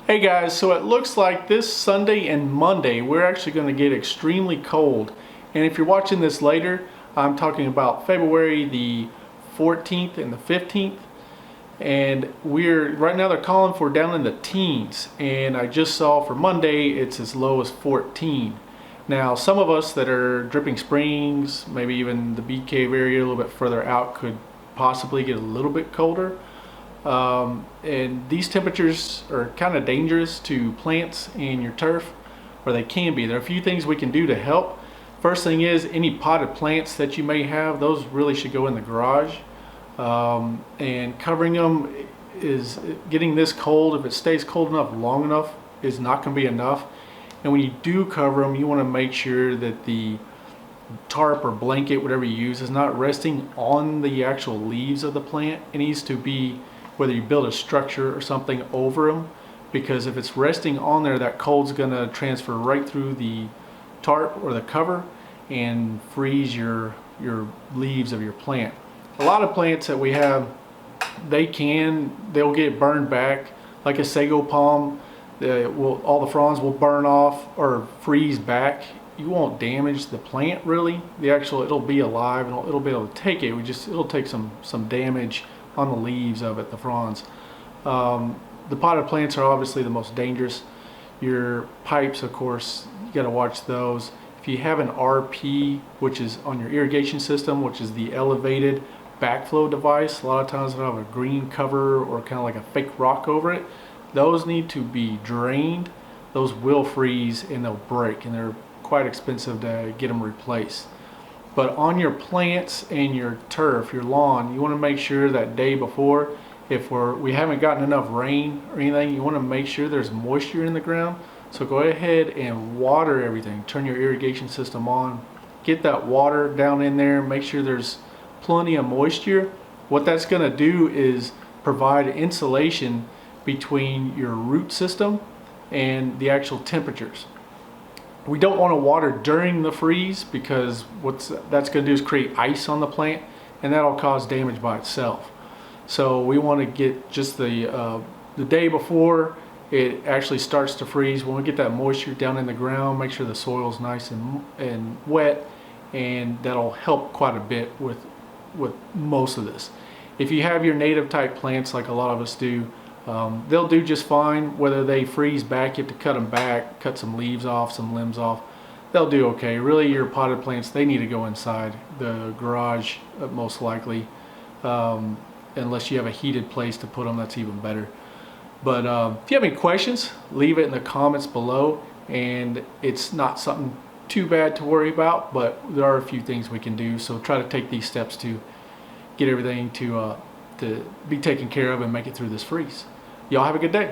Hey guys, so it looks like this Sunday and Monday we're actually going to get extremely cold. And if you're watching this later, I'm talking about February the 14th and the 15th. And right now they're calling for down in the teens. And I just saw for Monday it's as low as 14. Now some of us that are Dripping Springs, maybe even the Bee Cave area a little bit further out, could possibly get a little bit colder. And these temperatures are kind of dangerous to plants and your turf, or they can be. There are a few things we can do to help. First thing is, any potted plants that you may have, those really should go in the garage. And covering them is getting this cold. If it stays cold enough long enough, is not going to be enough. And when you do cover them, you want to make sure that the tarp or blanket, whatever you use, is not resting on the actual leaves of the plant. It needs to be, whether you build a structure or something over them, because if it's resting on there, that cold's gonna transfer right through the tarp or the cover and freeze your leaves of your plant. A lot of plants that we have, they'll get burned back, like a sago palm. All the fronds will burn off or freeze back. You won't damage the plant really. It'll be alive and it'll be able to take it. It'll take some damage on the leaves of it, the fronds. The potted plants are obviously the most dangerous. Your pipes, of course, you got to watch those. If you have an RP, which is on your irrigation system, which is the elevated backflow device, a lot of times they'll have a green cover or kind of like a fake rock over it. Those need to be drained. Those will freeze and they'll break, and they're quite expensive to get them replaced. But on your plants and your turf, your lawn, you want to make sure that day before, if we haven't gotten enough rain or anything, you want to make sure there's moisture in the ground. So go ahead and water everything. Turn your irrigation system on. Get that water down in there. Make sure there's plenty of moisture. What that's going to do is provide insulation between your root system and the actual temperatures. We don't want to water during the freeze, because what that's going to do is create ice on the plant, and that'll cause damage by itself. So we want to get just the day before it actually starts to freeze. When we get that moisture down in the ground, make sure the soil's nice and wet, and that'll help quite a bit with most of this. If you have your native type plants like a lot of us do, they'll do just fine. Whether they freeze back, you have to cut them back, cut some leaves off, some limbs off. They'll do okay. Really, your potted plants, they need to go inside the garage most likely, unless you have a heated place to put them. That's even better. But if you have any questions, leave it in the comments below. And it's not something too bad to worry about, but there are a few things we can do. So try to take these steps to get everything to be taken care of and make it through this freeze. Y'all have a good day.